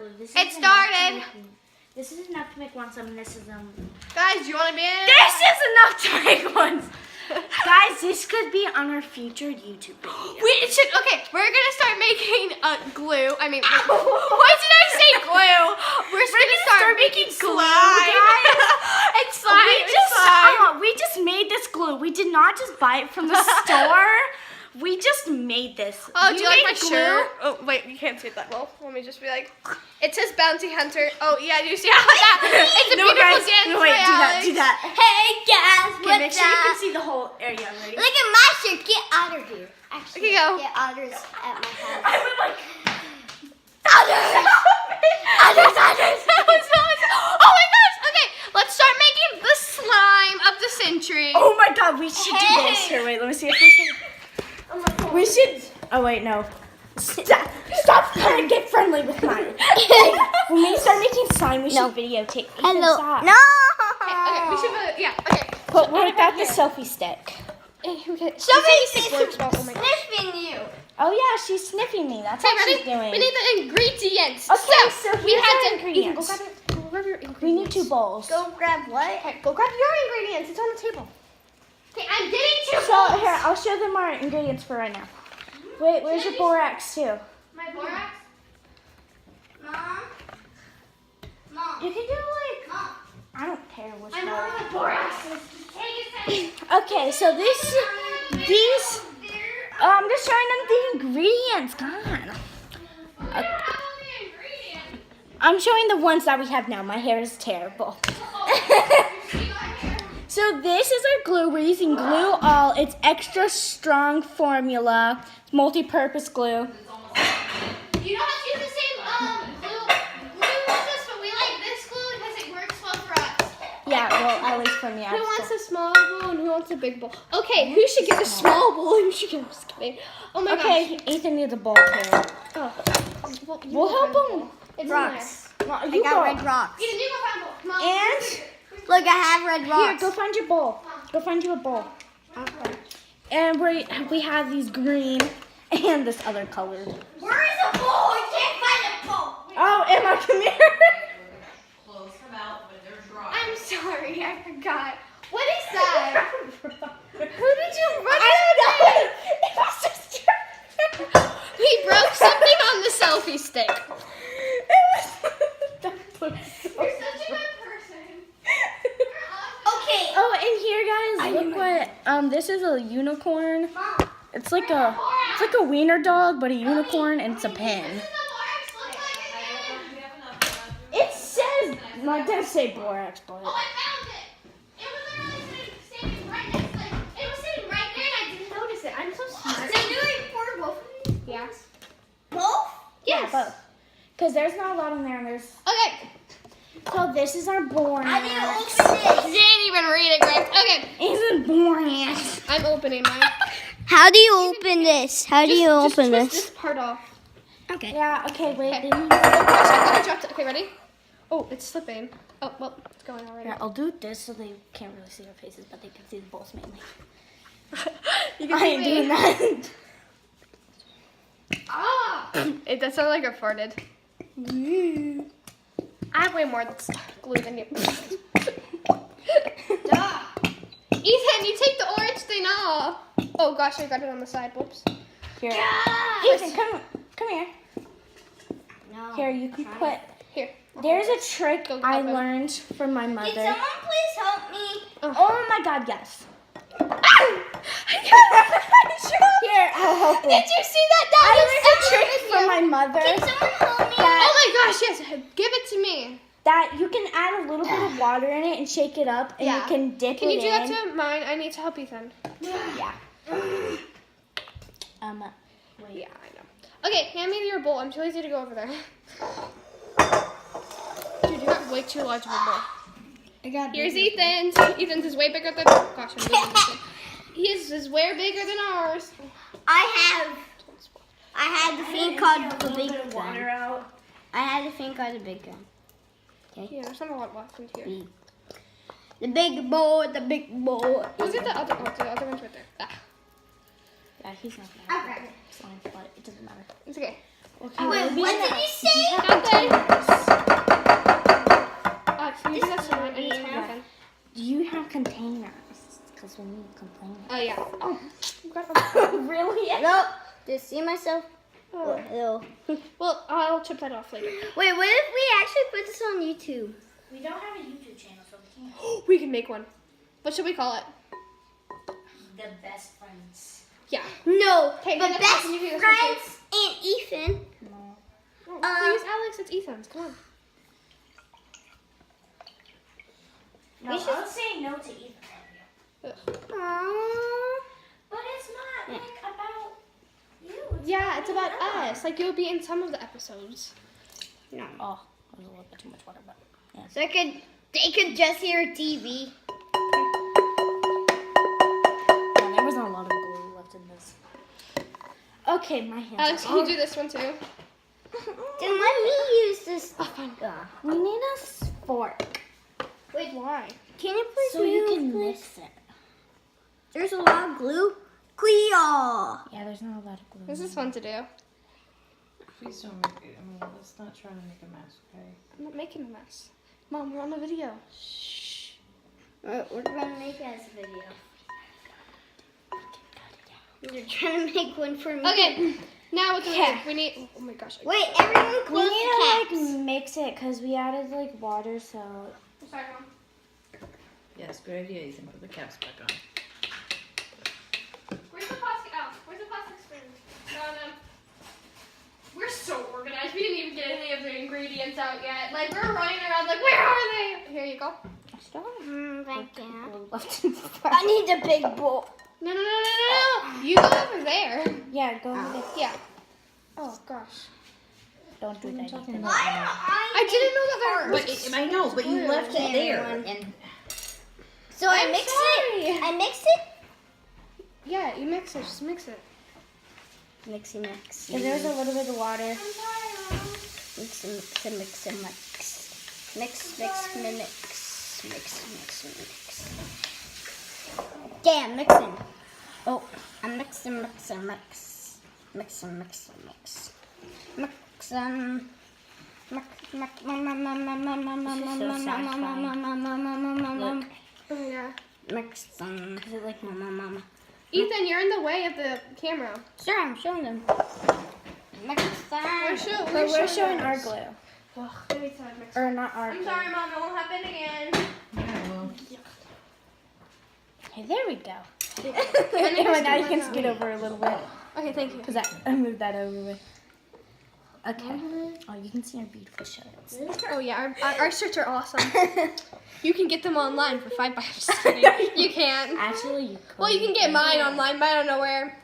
glue. It started. This is enough to make one some, and this is Guys, do you want to be in? This is enough to make one. Guys, this could be on our future YouTube video. We're gonna start making glue. I mean, why did I say glue? We're gonna start making glue, guys. It's slime. We just made this glue. We did not just buy it from the store. We just made this. Oh, do you like my shirt? Oh, wait, you can't see that well. Let me just be like, it says Bounty Hunter. Oh, yeah, do you see how that? It's a beautiful dance no, wait, by do that. Hey guys, Okay, make what's sure you can up? see the whole area. Ready? Look at my shirt. Get Otter here. Actually, Okay, go. get Otter's at my house. I would like. Otters! Oh my gosh! Okay, let's start making the slime of the century. Oh my God, we should do this. Hey. Here, wait, let me see if we should. We should. Oh wait, no. Stop trying to get friendly with mine. When we start making slime, we should videotape. Ethan, Hello. stop. No. Okay, we should. Yeah. Okay. But what about the selfie stick? Somebody's works well. Oh my gosh. sniffing you. Oh yeah, she's sniffing me. That's Okay, what ready? she's doing. We need the ingredients. Okay, so we here's had our to. ingredients. Ethan, go grab your ingredients. We need 2 bowls. Go grab what? Okay, go grab your ingredients. It's on the table. Okay, I'm getting 2 So here, I'll show them our ingredients for right now. Wait, where's your borax too? My borax. Mom. You can do like Mom. I don't care which I know bowl. where my borax is. Take it. Okay, so these. I'm just showing them the ingredients. God. I'm showing the ones that we have now. My hair is terrible. So this is our glue. We're using Glue All. It's extra strong formula. It's multi-purpose glue. You don't have to use the same glue as this, but we like this glue because it works well for us. Yeah, well, at least for me. Who wants a small bowl and who wants a big bowl? Okay, who should get the small bowl and who should get the big? Oh my Okay, Ethan needs a bowl too. gosh. We'll help him. It's Rocks. Well, I you got go. red rocks. Ethan, you go find a bowl. Come on. And Look, I have red here, rocks. go find your bowl. Go find you a bowl. Okay. And we have these green and this other colored. Where is a bowl? I can't find a bowl. Oh, Emma, come here. Clothes come out, but they're dry. I'm sorry, I forgot. What is that? Who did you run I don't know. It was just. He broke something on the selfie stick. You're You're such a good person. Okay. Oh, and here, guys, look what this is a unicorn. Mom. It's like a wiener dog, but a unicorn, and it's a pen. It says, no, it doesn't say borax, but. Oh, I found it. It was literally standing right next to it. Was sitting right there, and I didn't notice it. I'm so sorry. So do it for both of these? Yes. Both? Yes. Both. Because there's not a lot in there, and there's. Okay. So this is our borax. I need to open this. Didn't even read it, Grace. Okay. Isn't borax. I'm opening mine. How do you open this? How do you Just open twist this? this part off. Okay. Yeah. Okay. Wait. Okay. Then- Oh gosh, I thought I dropped it. Okay, ready? Oh, it's slipping. Oh, well, it's going already. Here, I'll do this so they can't really see our faces, but they can see the bowls mainly. You can I see ain't me. doing that. Ah! It does sound like I farted. I have way more glue than you. Ethan, you take the orange thing off. Oh gosh, I got it on the side. Whoops. Here. Ethan, come here. No. Here, you can put. Here. There's a trick Go I help him. learned from my Can mother. someone please help me? Oh my God, yes. Here, I'll help Did you. you see that? That I was learned a so trick good. from my mother Can someone help me? that, Oh my gosh, yes. Give it to me. that you can add a little bit of water in it and shake it up, and Yeah. you can dip Can it you do in. that to mine? I need to help Ethan. Yeah. Wait. Yeah, I know. Okay, hand me your bowl. I'm too lazy to go over there. Dude, you got way too large of a bowl. I got Here's Ethan's. Ethan's is way bigger than. Gosh, I'm losing this. His is way bigger than ours. I had the thing called the big Water gun. out. I had the thing called the big gun. Yeah, there's not a lot left in here. The big bowl, the big bowl. Look at the other ones. The other one's right there. Ah, Yeah, he's not gonna Okay. have slime, but it doesn't matter. it's okay. Okay, Wait, we'll be what in the- did you say? Nothing. yeah. Oh, Really? Hello. Just see myself. Oh. Hello. Well, I'll chip that off later. Wait, what if we actually put this on YouTube? We don't have a YouTube channel, so we can't. We can make one. What should we call it? The best friends. Yeah. No, Okay, but then best can you do this one, friends and Ethan. No. Please, Alex, it's Ethan's. Come on. No, I'll say no to Ethan. Ugh. Aww. But it's not like about you. Yeah, it's about us. Like, you'll be in some of the episodes. No. Oh, there's a little bit too much water, but yeah. So they could just hear TV. Yeah, there was a lot of glue left in this. Okay, my hands Alex, are can you do this one too? Then let me use this. Oh, fine. We need a fork. Wait, why? Can you please So you move, can please? mix it. There's a lot of glue. Cleo. Yeah, there's not a lot of glue. This is fun to do. Please don't make it. I mean, let's not try to make a mess, okay? I'm not making a mess. Mom, we're on a video. We're gonna make it as a video. You're trying to make one for me. Okay, now what do we Okay. need? We need. Oh my gosh. Wait, everyone We close need the to caps. like mix it because we added like water, so Sorry, Mom. Yes, good idea, Ethan. Put the caps back on. Where's the plastic? Oh, where's the plastic spoon? No. We're so organized. We didn't even get any of the ingredients out yet. Like, we're running around like, where are they? Here you go. Thank you. left and I need a big bowl. No. You go over there. Yeah, go over there. Yeah. Oh, gosh. Don't do that. Ethan. I didn't know that there was. But I know, but you left it there. Everyone. And So I I'm mix sorry. it. I mix it. Yeah, you mix it. Just mix it. Mixy. So there's a little bit of water. I'm sorry, Mom. Mix. Damn, mixing. Oh, I'm mixing. Oh, yeah. Mixing. Is it like mama? Ethan, you're in the way of the camera. Sure, I'm showing them. Mixing. We're showing our glue. Ugh, let me try to mix. Or not our I'm glue. sorry, Mom. It won't happen again. yeah, well, Okay, there we go. then Anyway, now you just can go scoot over a little bit. Okay, thank you. Because I moved that over with. Okay. Oh, you can see our beautiful shirts. Oh yeah, our shirts are awesome. You can get them online for $5. I'm just kidding. You can. Actually, you could. Well, you can get mine online, but I don't know where.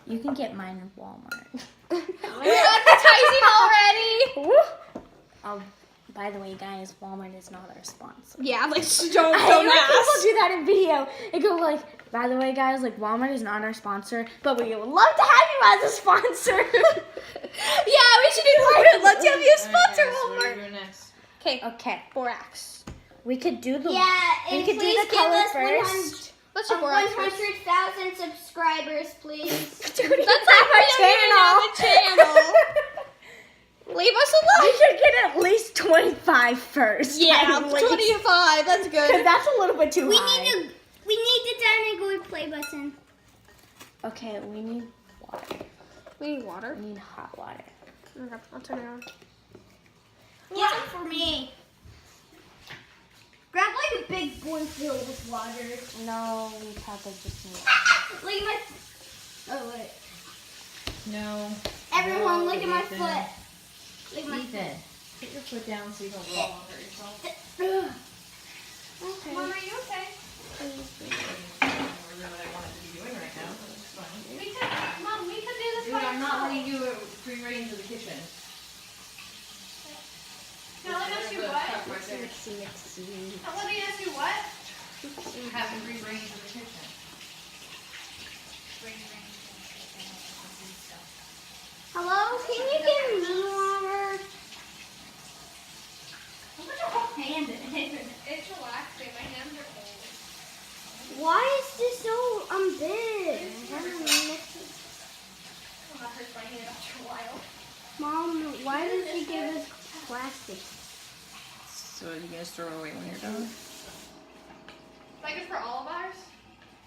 You can get mine at Walmart. You're advertising already. Oh, by the way, guys, Walmart is not our sponsor. Yeah, like I don't hate when ask. people do that in video. They go like, by the way, guys, like Walmart is not our sponsor, but we would love to have you as a sponsor. Yeah, we should do Walmart. Let's have you a sponsor, alright, guys, what are Walmart. we doing next? Okay, Okay, borax. we could do the. Yeah, We and could do please the give color us first. Let's do 100 borax first. 100,000 subscribers, please. Dude, That's like our we don't even have a channel. Leave us We alone. should get at least 25 first. Yeah, at least. 25. That's Because good. that's a little bit too We high. need the down and go play button. Okay, we need water. We need water. We need hot water. Okay, I'll turn it on. Yeah, for me. Grab like a big bowl filled with water. No, we probably just need. Look at my. Oh wait. No. Everyone, No, look at my Ethan. foot. Look at my. Ethan, put your foot down so you don't roll over yourself. Okay. Mom, are you okay? I don't really know what I wanted to be doing right now, but it's fine. Mom, we could do this Dude, by I'm not ourselves. letting you free reign to the kitchen. Now let me ask you There's a what? cup right there. Now let me ask you what? Having free reign to the kitchen. Hello, can you get a little water? Put your whole hand in it. It's relaxing. My hands are cold. Why is this so big? Oh, that hurts my hand after a while. Mom, why did you give us plastic? So you guys throw away when you're done? Like it's for all of ours?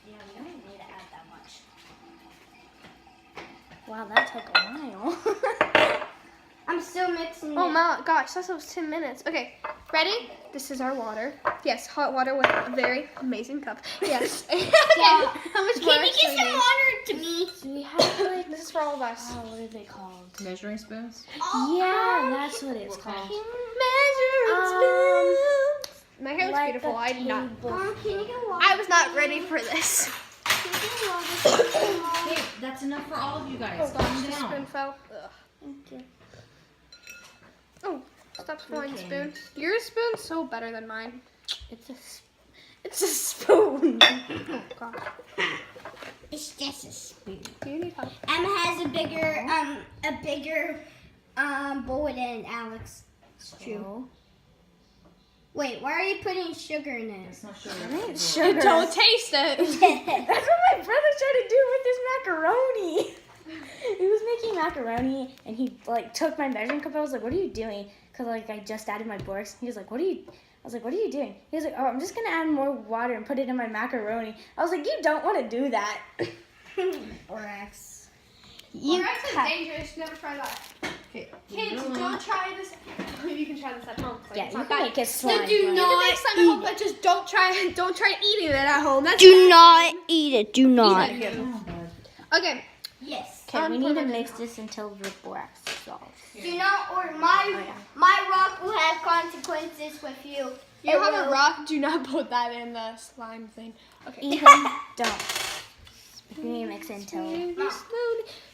Yeah, we don't need to add that much. Wow, that took a while. I'm still mixing Oh it. my gosh, that was 10 minutes. Okay, ready? This is our water. Yes, hot water with a very amazing cup. Yes. Okay, how much Can water you should get we some need? water to me? Do we have like This is for all of us. what are they called? Measuring spoons? Yeah, that's what it's What called. Measuring spoons. My hair looks Like beautiful. a I did not. table. Mom, can you get water? I was not ready for this. Can you get water? Hey, that's enough for all of you guys. Oh gosh, Calm the spoon down. fell. Ugh. Thank you. Oh, stop throwing Okay. spoons. Your spoon's so better than mine. It's a spoon. Oh gosh. It's just a spoon. Do you need help? Emma has a bigger bowl than Alex. It's true. Wait, why are you putting sugar in it? It's not sugar. It's sugar. Don't taste it. That's what my brother tried to do with his macaroni. He was making macaroni and he like took my measuring cup. I was like, "What are you doing?" Because like I just added my borax. He was like, "What are you?" I was like, "What are you doing?" He was like, "Oh, I'm just gonna add more water and put it in my macaroni." I was like, "You don't want to do that." Borax. Borax is dangerous. Never try that. Okay. Kids, don't try this. You can try this at home. Yeah, It's you not can bad. make it slime. No, do right? not make slime at home, but just don't try eating it at home. That's Do bad. not eat it. Do not. Okay. Yes. Okay, we need to mix this until the borax dissolves. Do not, or my rock will have consequences with you. You have a rock. Do not put that in the slime thing. Okay. Even don't. We need to mix it until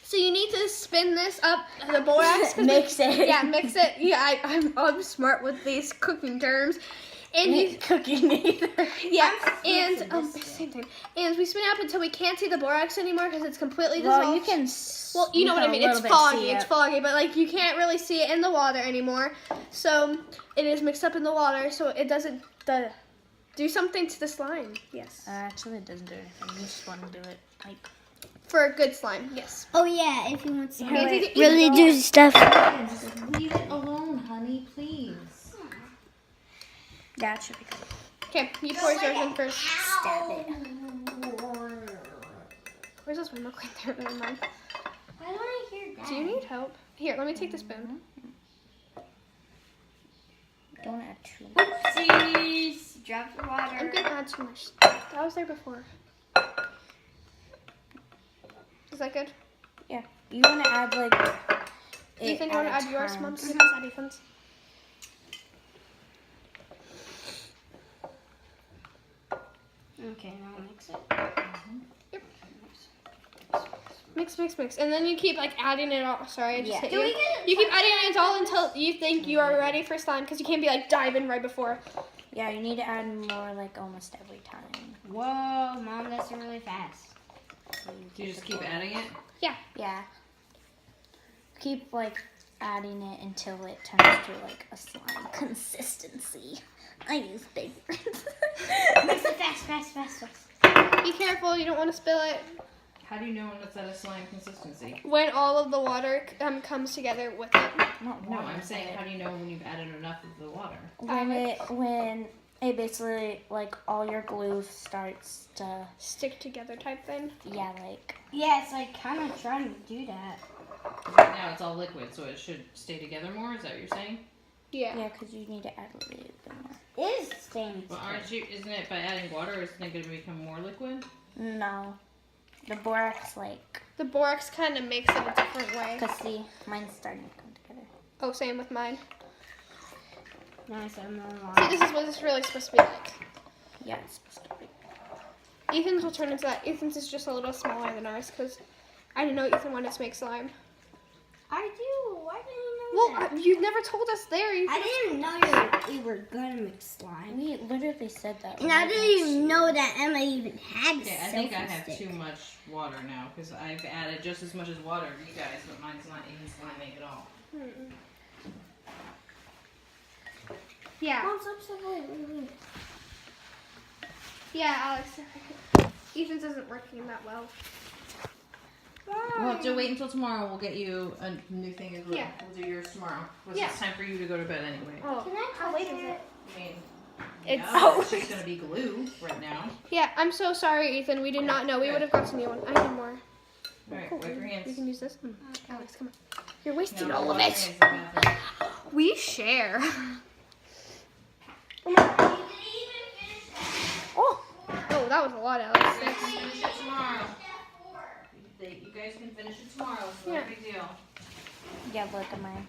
So you need to spin this up the borax. 'cause mix it. Yeah, mix it. Yeah, I'm smart with these cooking terms. And you, cooking either. yeah, and same thing. And we spin it up until we can't see the borax anymore because it's completely dissolved. Well, you can. Well, you know what I can a mean. It's little bit foggy. see It's it. foggy, but like you can't really see it in the water anymore. So it is mixed up in the water, so it doesn't do something to the slime. Yes. Actually, it doesn't do anything. You just want to do it like. For a good slime. Yes. Oh yeah, if you want some Okay, wait. really do stuff. Just leave it alone, honey, please. Yeah, it should be good. Okay, you pour yours in first. Stab it. Where's this one? Look right there. Never mind. I want to hear that. Do you need help? Here, let me take the spoon. Don't add too much. Oopsies. Drop the water. I'm gonna add too much. That was there before. Is that good? Yeah, you want to add like. Ethan, you want to add yours, Mom? times. You can add Ethan's. Okay, now mix it. Mix, mix, mix. And then you keep like adding it all. Sorry, I just Yeah. hit Do you. we get You keep adding it all until you think you are ready for slime because you can't be like diving right before. Yeah, you need to add more like almost every time. Whoa, Mom, that's really fast. So Do you just keep adding it? Yeah. Keep like adding it until it turns to like a slime consistency. I use big words. Mix it fast, fast, fast, fast. Be careful, you don't want to spill it. How do you know when it's at a slime consistency? When all of the water comes together with it. Not No, one, I'm saying but how do you know when you've added enough of the water? when it basically like all your glue starts to Stick together type thing. like Yeah, it's like kind of trying to do that. 'Cause right now it's all liquid, so it should stay together more. Is that what you're saying? Yeah. because you need to add a little bit more. It is staying. Well, aren't you? Isn't it by adding water? Isn't it going to become more liquid? No, the borax like The borax kind of makes it a different way. cause see mine's starting to come together. Oh, same with mine. Nice, I'm See, not this is what it's really supposed to be like. Yeah, it's supposed to be. Ethan's will turn into that. Ethan's is just a little smaller than ours because I didn't know Ethan wanted to make slime. I do. Why didn't you know Well, that? you never told us there. You I didn't know you were gonna mix slime. We literally said that. And I didn't even know that Emma even had Okay, I think I selfie have stick. too much water now because I've added just as much as water as you guys, but mine's not even sliming at all. Mm-mm. Yeah. Mom, stop, wait. Yeah, Alex. Ethan's isn't working that well. We'll have to wait until tomorrow. We'll get you a new thing as well. Yeah. We'll do yours tomorrow. Because Yeah. it's time for you to go to bed anyway. Oh, Can I how touch late is it? it? I mean, It's Yeah, it's just gonna be glue right now. yeah. I'm so sorry, Ethan. We did not know. We would have got a new one. I need more. All right, Cool. wipe your hands. You can use this. Alex, come on. You're wasting No, all of wash it. your hands in the bathroom. We share. Oh, Oh, that was a lot, Alex. You guys can finish it tomorrow. You guys can finish it tomorrow. It's no Yeah. big deal. yeah, look at mine.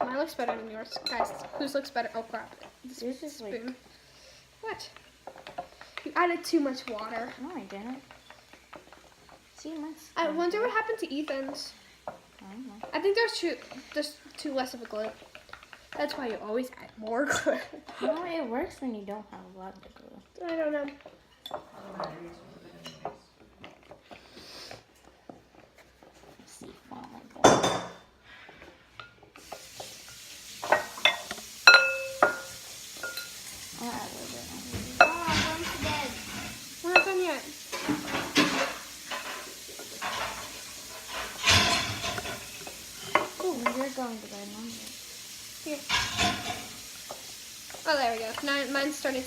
Mine looks better than yours. Guys, whose looks better? Oh, crap. This is like, Spoon. What? You added too much water. no, I didn't. See, mine's. I wonder what happened to Ethan's. I don't know. I think there's too less of a glue. That's why you always add more glue. No, it works when you don't have a lot of glue. I don't know. Otherwise, you're using it anyways. Let's see, oh my God. I'll add a little bit. Oh, I'm going to bed. We're not done yet. Oh, you're going to bed, Mom. Here. Oh, there we go. Now mine's starting to